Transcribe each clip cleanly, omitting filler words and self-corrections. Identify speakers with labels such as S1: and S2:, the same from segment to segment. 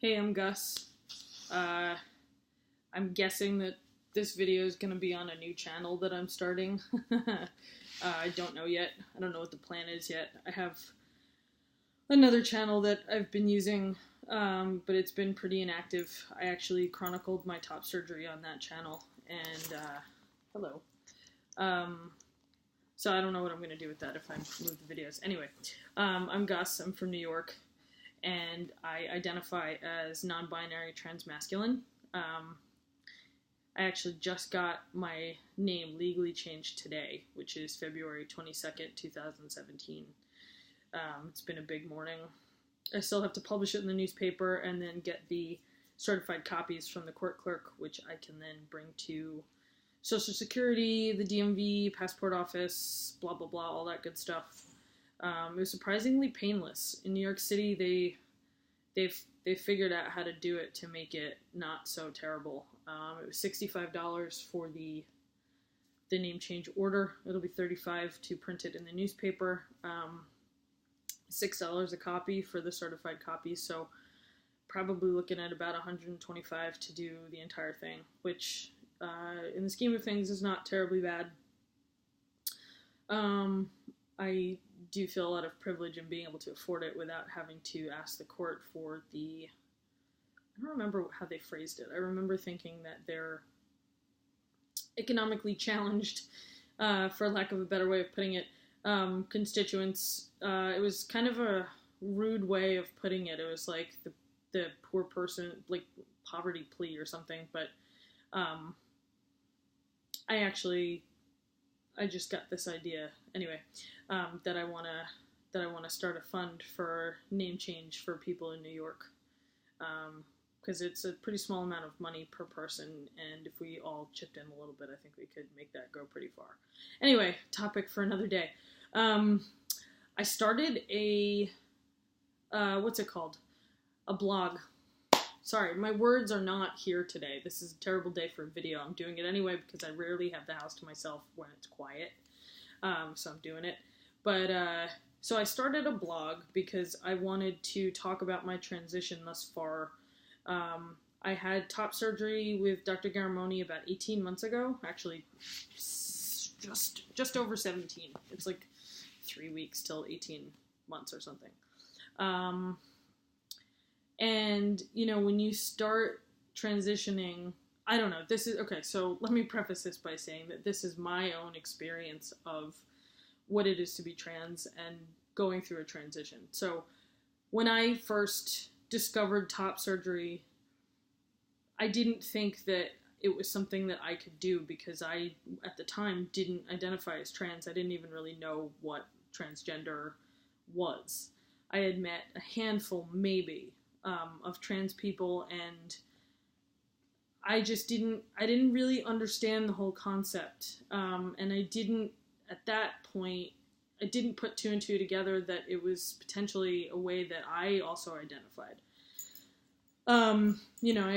S1: Hey, I'm Gus. Uh, I'm guessing that this video is going to be on a new channel that I'm starting. I don't know yet. I don't know what the plan is yet. I have another channel that I've been using, but it's been pretty inactive. I actually chronicled my top surgery on that channel, and hello. So I don't know what I'm going to do with that if I move the videos. Anyway, I'm Gus. I'm from New York. And I identify as non-binary transmasculine. I actually just got my name legally changed today, which is February 22nd, 2017. It's been a big morning. I still have to publish it in the newspaper and then get the certified copies from the court clerk, which I can then bring to Social Security, the DMV, passport office, blah, blah, blah, all that good stuff. It was surprisingly painless. In New York City, they figured out how to do it to make it not so terrible. It was $65 for the name change order. It'll be $35 to print it in the newspaper. $6 a copy for the certified copy. So probably looking at about $125 to do the entire thing, which in the scheme of things is not terribly bad. I do feel a lot of privilege in being able to afford it without having to ask the court for I don't remember how they phrased it. I remember thinking that they're economically challenged, for lack of a better way of putting it, constituents. It was kind of a rude way of putting it. It was like the poor person, like poverty plea or something, but I just got this idea anyway, that I want to start a fund for name change for people in New York, because it's a pretty small amount of money per person, and if we all chipped in a little bit, I think we could make that go pretty far. Anyway, topic for another day. I started a what's it called? A blog. Sorry, my words are not here today. This is a terrible day for a video. I'm doing it anyway because I rarely have the house to myself when it's quiet. So I'm doing it. But, so I started a blog because I wanted to talk about my transition thus far. I had top surgery with Dr. Garamoni about 18 months ago. Actually, just over 17. It's like 3 weeks till 18 months or something. And, you know, when you start transitioning, I don't know, okay, so let me preface this by saying that this is my own experience of what it is to be trans and going through a transition. So when I first discovered top surgery, I didn't think that it was something that I could do because I, at the time, didn't identify as trans. I didn't even really know what transgender was. I had met a handful, maybe, of trans people, and I didn't really understand the whole concept, and at that point, I didn't put two and two together that it was potentially a way that I also identified. You know,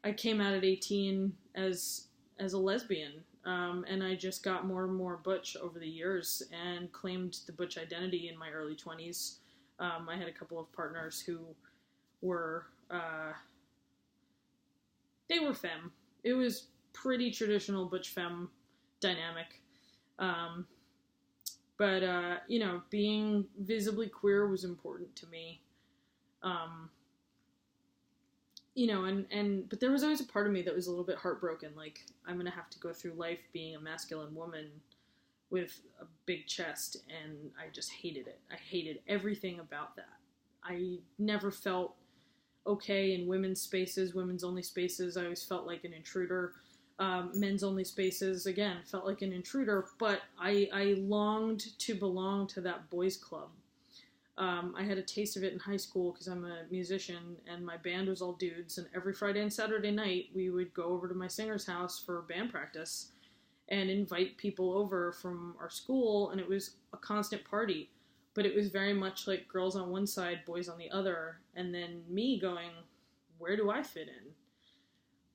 S1: I came out at 18 as a lesbian, and I just got more and more butch over the years and claimed the butch identity in my early 20s. I had a couple of partners who were, they were femme. It was pretty traditional butch femme dynamic. But you know, being visibly queer was important to me. You know, but there was always a part of me that was a little bit heartbroken. Like, I'm going to have to go through life being a masculine woman with a big chest, and I just hated it. I hated everything about that. I never felt okay in women's spaces, women's only spaces. I always felt like an intruder. Men's only spaces, again, felt like an intruder, but I longed to belong to that boys club. I had a taste of it in high school because I'm a musician, and my band was all dudes, and every Friday and Saturday night we would go over to my singer's house for band practice and invite people over from our school, and it was a constant party. But it was very much like girls on one side, boys on the other, and then me going, where do I fit in?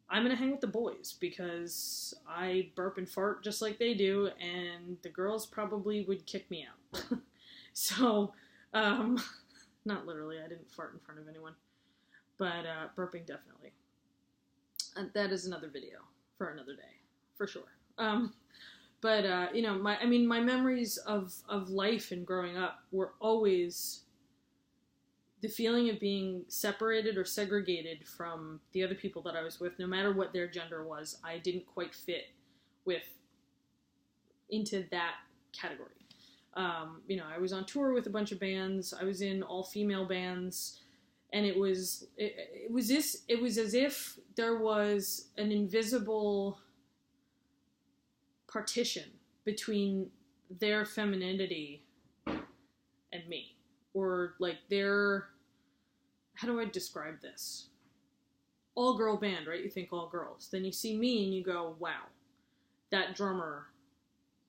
S1: I'm going to hang with the boys because I burp and fart just like they do, and the girls probably would kick me out. So, not literally, I didn't fart in front of anyone. but burping definitely. That is another video for another day, for sure. But you know, my memories of life and growing up were always the feeling of being separated or segregated from the other people that I was with, no matter what their gender was. I didn't quite fit into that category. You know, I was on tour with a bunch of bands. I was in all female bands, and it was as if there was an invisible partition between their femininity and me, or like their, how do I describe this? All girl band, right? You think all girls. Then you see me and you go, wow, that drummer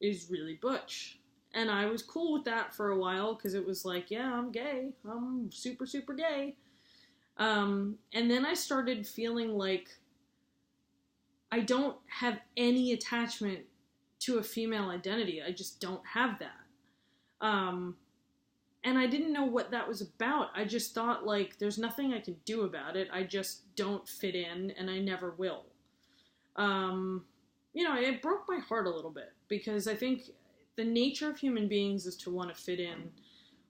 S1: is really butch. And I was cool with that for a while because it was like, yeah, I'm gay. I'm super, super gay. And then I started feeling like I don't have any attachment to a female identity. I just don't have that. And I didn't know what that was about. I just thought, like, there's nothing I can do about it. I just don't fit in, and I never will. You know, it broke my heart a little bit, because I think the nature of human beings is to want to fit in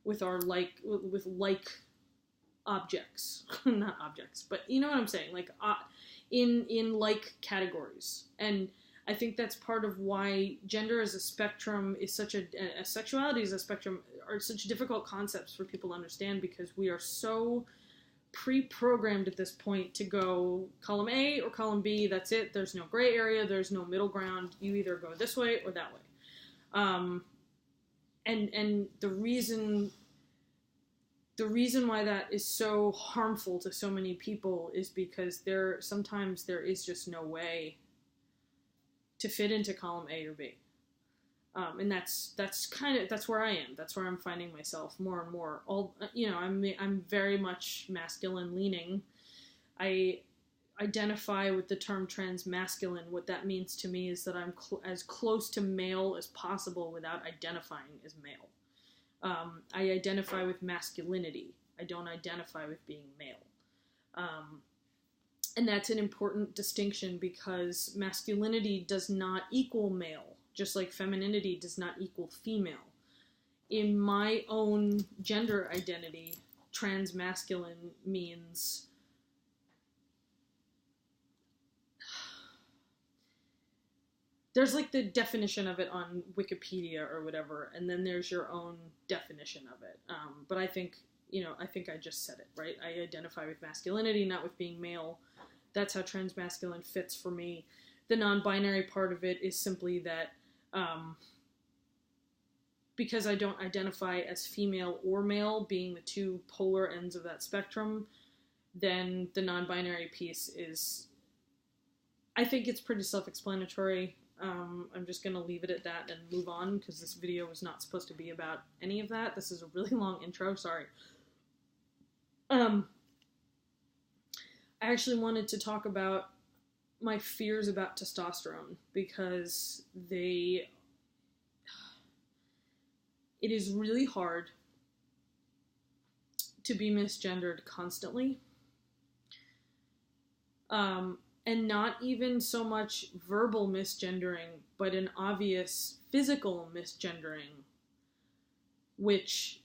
S1: with our like objects. Not objects, but you know what I'm saying? Like, in like categories. And I think that's part of why gender as a spectrum is such a sexuality as a spectrum are such difficult concepts for people to understand, because we are so pre-programmed at this point to go column A or column B. That's it. There's no gray area. There's no middle ground. You either go this way or that way. And the reason why that is so harmful to so many people is because sometimes there is just no way to fit into column A or B. And that's where I am. That's where I'm finding myself more and more. I'm very much masculine leaning. I identify with the term transmasculine. What that means to me is that I'm as close to male as possible without identifying as male. I identify with masculinity. I don't identify with being male. And that's an important distinction, because masculinity does not equal male, just like femininity does not equal female. In my own gender identity, transmasculine means there's like the definition of it on Wikipedia or whatever, and then there's your own definition of it. But I think I just said it, right? I identify with masculinity, not with being male. That's how transmasculine fits for me. The non-binary part of it is simply that because I don't identify as female or male, being the two polar ends of that spectrum, then the non-binary piece is, I think it's pretty self-explanatory. I'm just going to leave it at that and move on, because this video was not supposed to be about any of that. This is a really long intro, sorry. I actually wanted to talk about my fears about testosterone, because it is really hard to be misgendered constantly. And not even so much verbal misgendering, but an obvious physical misgendering, which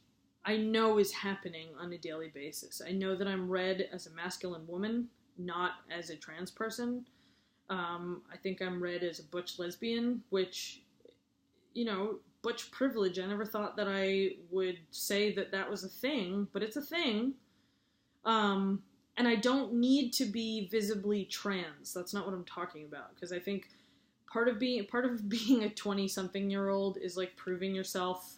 S1: I know is happening on a daily basis. I know that I'm read as a masculine woman, not as a trans person. I think I'm read as a butch lesbian, which, butch privilege. I never thought that I would say that was a thing, but it's a thing. And I don't need to be visibly trans. That's not what I'm talking about. Because I think part of being a 20-something-year-old is like proving yourself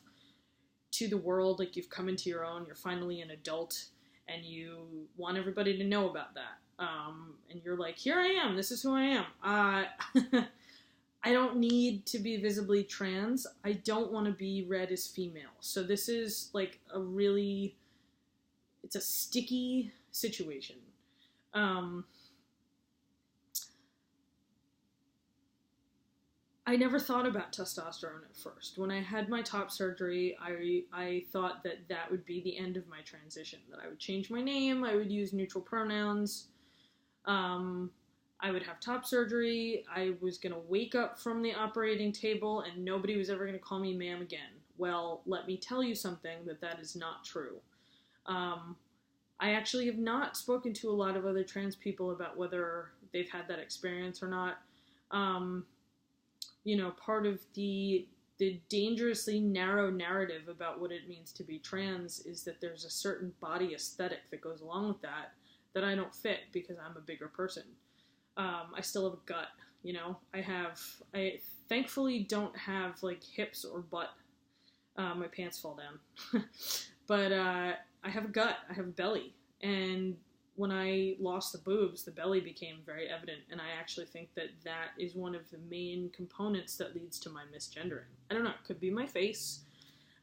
S1: to the world. Like, you've come into your own. You're finally an adult, and you want everybody to know about that. And you're like, here I am. This is who I am. I don't need to be visibly trans. I don't want to be read as female. So this is like it's a sticky situation. I I never thought about testosterone at first. When I had my top surgery, I thought that that would be the end of my transition, that I would change my name, I would use neutral pronouns, I would have top surgery, I was going to wake up from the operating table, and nobody was ever going to call me ma'am again. Well, let me tell you something, that is not true. I actually have not spoken to a lot of other trans people about whether they've had that experience or not. Part of the dangerously narrow narrative about what it means to be trans is that there's a certain body aesthetic that goes along with that I don't fit because I'm a bigger person. I still have a gut, I thankfully don't have like hips or butt. My pants fall down. But I have a gut, I have a belly. And when I lost the boobs, the belly became very evident. And I actually think that is one of the main components that leads to my misgendering. I don't know, it could be my face.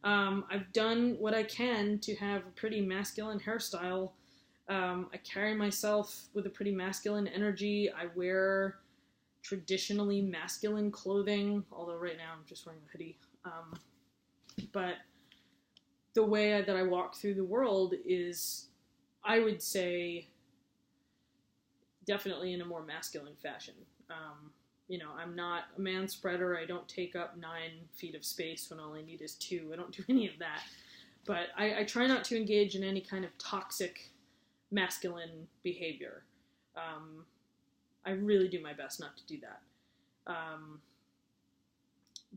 S1: I've done what I can to have a pretty masculine hairstyle. I carry myself with a pretty masculine energy. I wear traditionally masculine clothing, although right now I'm just wearing a hoodie. But the way that I walk through the world is, I would say, definitely in a more masculine fashion. I'm not a man spreader. I don't take up 9 feet of space when all I need is 2. I don't do any of that. But I try not to engage in any kind of toxic masculine behavior. I really do my best not to do that.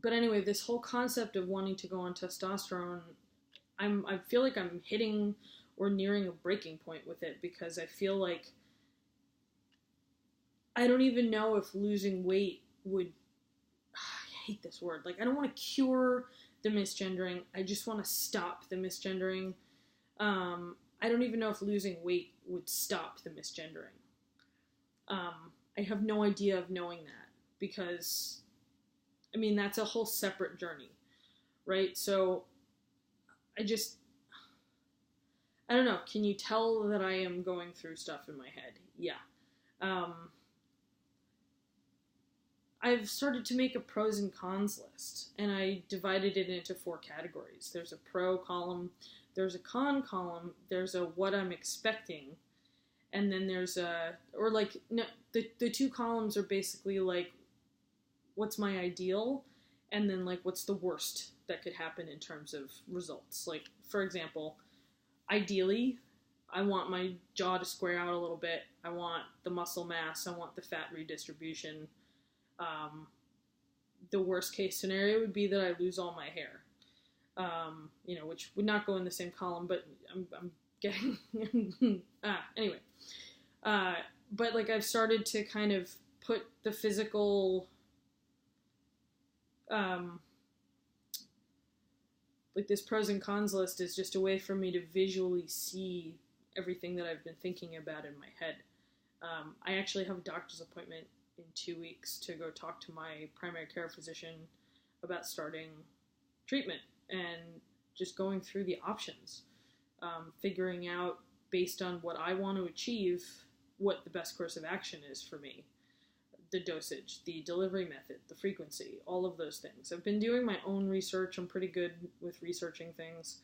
S1: But anyway, this whole concept of wanting to go on testosterone, I feel like I'm hitting or nearing a breaking point with it, because I feel like I don't even know if losing weight would, I hate this word, like I don't want to cure the misgendering, I just want to stop the misgendering. I don't even know if losing weight would stop the misgendering. I have no idea of knowing that, because, that's a whole separate journey, right? So, I don't know, can you tell that I am going through stuff in my head? Yeah. I've started to make a pros and cons list, and I divided it into 4 categories. There's a pro column, there's a con column, there's a what I'm expecting, and then there's the 2 columns are basically like, what's my ideal, and then like, what's the worst that could happen in terms of results. Like, for example, ideally, I want my jaw to square out a little bit, I want the muscle mass, I want the fat redistribution. The worst case scenario would be that I lose all my hair. Which would not go in the same column, but I'm getting, anyway. But like, I've started to kind of put the physical, like this pros and cons list is just a way for me to visually see everything that I've been thinking about in my head. I actually have a doctor's appointment in 2 weeks to go talk to my primary care physician about starting treatment and just going through the options, figuring out, based on what I want to achieve, what the best course of action is for me. The dosage, the delivery method, the frequency, all of those things. I've been doing my own research. I'm pretty good with researching things,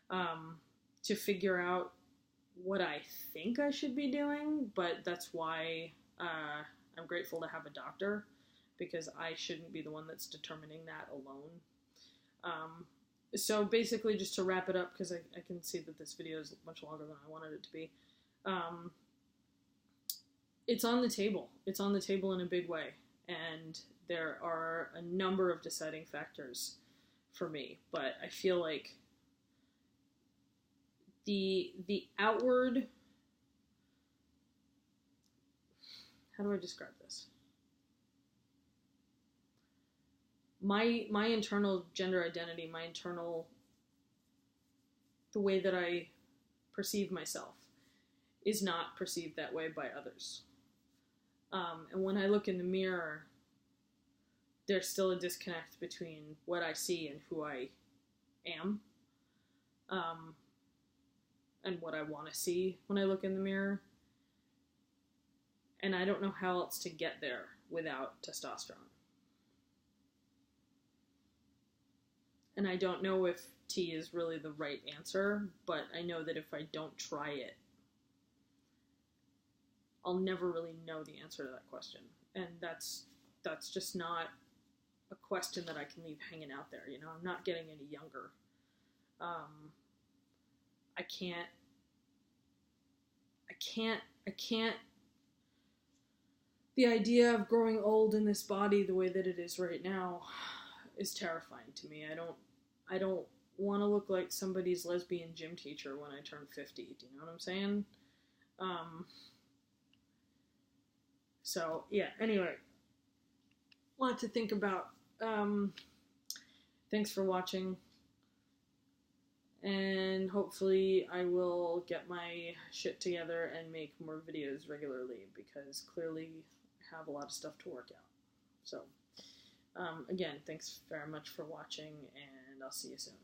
S1: to figure out what I think I should be doing, but that's why I'm grateful to have a doctor, because I shouldn't be the one that's determining that alone. So basically, just to wrap it up, because I can see that this video is much longer than I wanted it to be, it's on the table. It's on the table in a big way, and there are a number of deciding factors for me, but I feel like the outward, how do I describe this? My internal gender identity, the way that I perceive myself is not perceived that way by others. And when I look in the mirror, there's still a disconnect between what I see and who I am, and what I want to see when I look in the mirror. And I don't know how else to get there without testosterone. And I don't know if tea is really the right answer, but I know that if I don't try it, I'll never really know the answer to that question. And that's just not a question that I can leave hanging out there. You know, I'm not getting any younger. I can't. The idea of growing old in this body the way that it is right now is terrifying to me. I don't want to look like somebody's lesbian gym teacher when I turn 50. Do you know what I'm saying? So yeah. Anyway, a lot to think about. Thanks for watching. And hopefully I will get my shit together and make more videos regularly, because clearly I have a lot of stuff to work out. So, again, thanks very much for watching, and I'll see you soon.